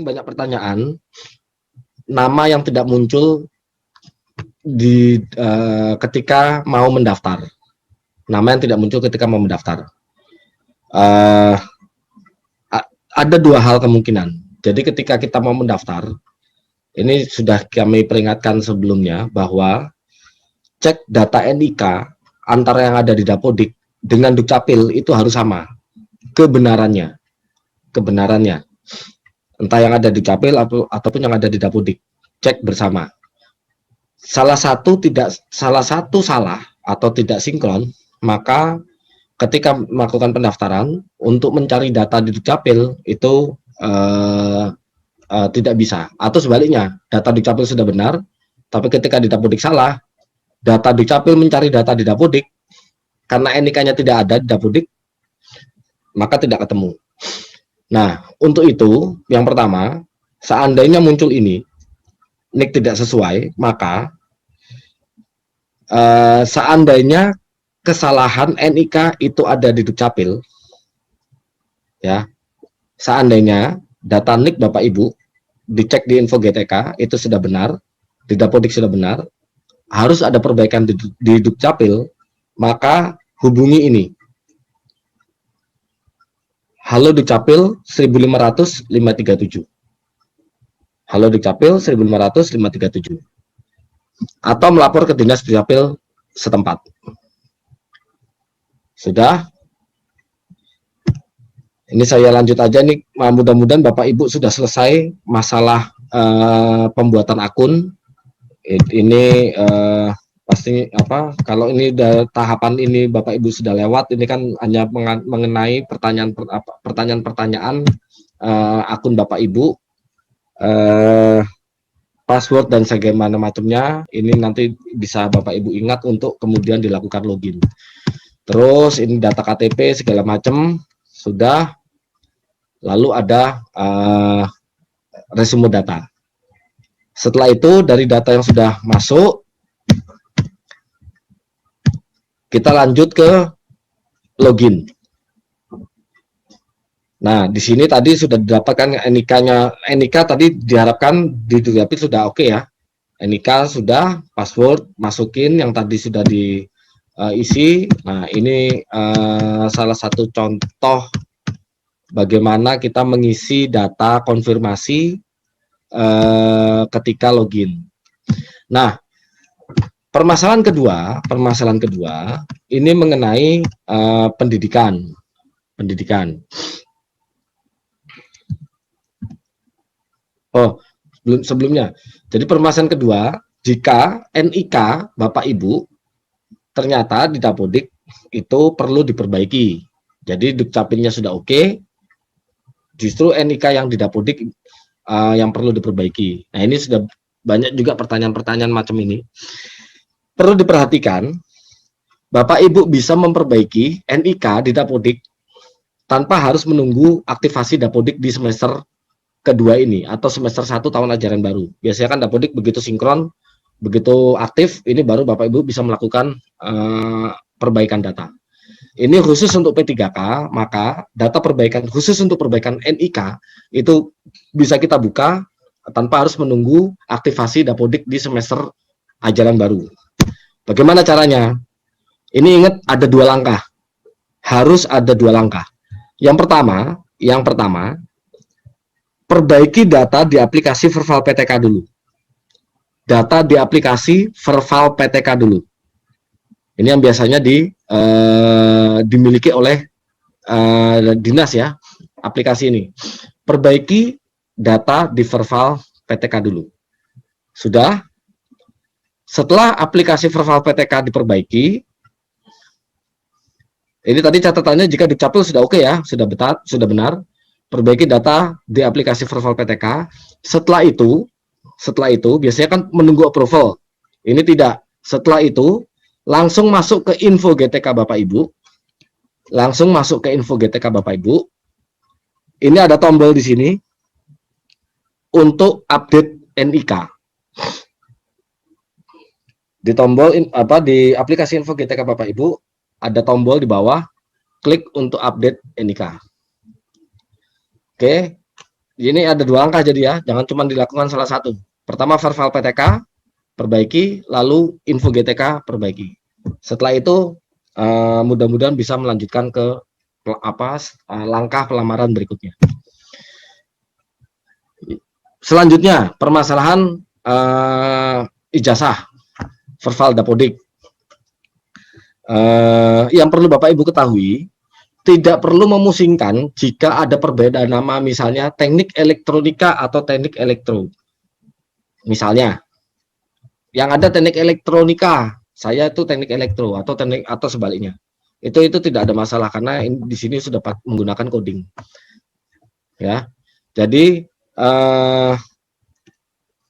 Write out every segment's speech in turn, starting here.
banyak pertanyaan, nama yang tidak muncul di ketika mau mendaftar. Nama yang tidak muncul ketika mau mendaftar. Ada dua hal kemungkinan. Jadi ketika kita mau mendaftar, ini sudah kami peringatkan sebelumnya bahwa cek data NIK antara yang ada di Dapodik dengan Dukcapil itu harus sama kebenarannya. Entah yang ada di Dukcapil ataupun yang ada di Dapodik, cek bersama. Salah satu salah atau tidak sinkron, maka ketika melakukan pendaftaran untuk mencari data di Dukcapil itu tidak bisa, atau sebaliknya, data Dukcapil sudah benar, tapi ketika di Dapodik salah, data Dukcapil mencari data di Dapodik, karena NIK-nya tidak ada di Dapodik, maka tidak ketemu. Nah, untuk itu, yang pertama, seandainya muncul ini, NIK tidak sesuai, maka seandainya kesalahan NIK itu ada di Dukcapil, ya, seandainya data NIK Bapak Ibu dicek di info GTK itu sudah benar, di Dapodik sudah benar, harus ada perbaikan di Dukcapil, maka hubungi ini. Halo Dukcapil 1500 537. Halo Dukcapil 1500 537. Atau melapor ke Dinas Dukcapil setempat. Sudah? Ini saya lanjut aja nih, mudah-mudahan Bapak Ibu sudah selesai masalah pembuatan akun. Ini pasti kalau ini tahapan ini Bapak Ibu sudah lewat, ini kan hanya mengenai pertanyaan-pertanyaan akun Bapak Ibu, password dan segala macamnya. Ini nanti bisa Bapak Ibu ingat untuk kemudian dilakukan login. Terus ini data KTP segala macam sudah, lalu ada resume data. Setelah itu dari data yang sudah masuk, kita lanjut ke login. Nah, di sini tadi sudah didapatkan NIK-nya. NIK tadi diharapkan di Dukcapil sudah oke ya. NIK sudah, password masukin yang tadi sudah diisi. Nah, ini salah satu contoh bagaimana kita mengisi data konfirmasi ketika login. Nah, permasalahan kedua ini mengenai pendidikan. Oh, sebelumnya. Jadi permasalahan kedua, jika NIK Bapak Ibu ternyata di Dapodik itu perlu diperbaiki. Jadi Dukcapilnya sudah oke, justru NIK yang di Dapodik yang perlu diperbaiki. Nah, ini sudah banyak juga pertanyaan-pertanyaan macam ini. Perlu diperhatikan, Bapak Ibu bisa memperbaiki NIK di Dapodik tanpa harus menunggu aktivasi Dapodik di semester kedua ini atau semester 1 tahun ajaran baru. Biasanya kan Dapodik begitu sinkron, begitu aktif, ini baru Bapak Ibu bisa melakukan perbaikan data. Ini khusus untuk P3K, maka data perbaikan khusus untuk perbaikan NIK itu bisa kita buka tanpa harus menunggu aktivasi Dapodik di semester ajaran baru. Bagaimana caranya? Ini ingat ada dua langkah. Harus ada dua langkah. Yang pertama, perbaiki data di aplikasi Verval PTK dulu. Data di aplikasi Verval PTK dulu. Ini yang biasanya dimiliki oleh dinas ya, aplikasi ini. Perbaiki data di Verval PTK dulu. Sudah? Setelah aplikasi Verval PTK diperbaiki, ini tadi catatannya jika Dukcapil sudah oke ya, sudah benar, perbaiki data di aplikasi Verval PTK. Setelah itu biasanya kan menunggu approval. Ini tidak. Setelah itu langsung masuk ke info GTK Bapak Ibu. Ini ada tombol di sini untuk update NIK. Di tombol di aplikasi info GTK Bapak Ibu ada tombol di bawah, klik untuk update NIK. Oke. Ini ada 2 langkah jadi ya, jangan cuma dilakukan salah satu. Pertama verbal PTK, perbaiki, lalu info GTK, perbaiki. Setelah itu mudah-mudahan bisa melanjutkan ke langkah pelamaran berikutnya. Selanjutnya, permasalahan ijazah verbal dapodik. Yang perlu Bapak Ibu ketahui, tidak perlu memusingkan jika ada perbedaan nama, misalnya teknik elektronika atau teknik elektro. Misalnya, yang ada teknik elektronika, saya itu teknik elektro atau sebaliknya. Itu tidak ada masalah karena di sini sudah menggunakan coding. Ya. Jadi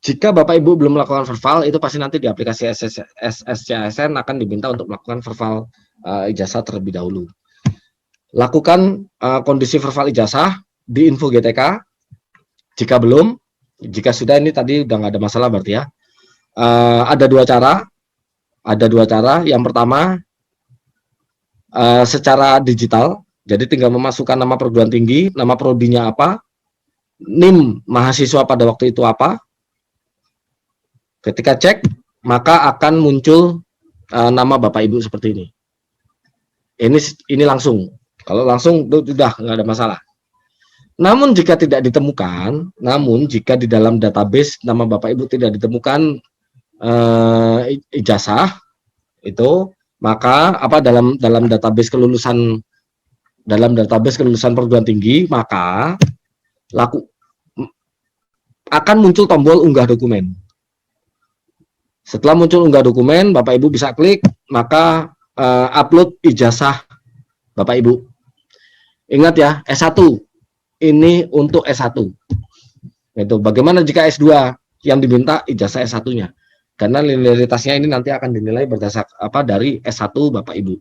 jika Bapak Ibu belum melakukan verbal, itu pasti nanti di aplikasi SCASN akan diminta untuk melakukan verbal ijazah terlebih dahulu. Lakukan kondisi verbal ijazah di info GTK. Jika belum, jika sudah, ini tadi udah nggak ada masalah berarti ya. Ada 2 cara. Ada 2 cara. Yang pertama secara digital. Jadi tinggal memasukkan nama perguruan tinggi, nama prodinya apa, NIM mahasiswa pada waktu itu apa. Ketika cek, maka akan muncul nama Bapak Ibu seperti ini. Ini langsung. Kalau langsung sudah nggak ada masalah. Namun jika tidak ditemukan, jika di dalam database nama Bapak Ibu tidak ditemukan ijazah itu, maka dalam database kelulusan perguruan tinggi, maka akan muncul tombol unggah dokumen. Setelah muncul unggah dokumen, Bapak Ibu bisa klik, maka upload ijazah Bapak Ibu. Ingat ya, S1 ini untuk S1. Itu bagaimana jika S2 yang diminta ijazah S1-nya? Karena linearitasnya ini nanti akan dinilai berdasarkan dari S1 Bapak Ibu.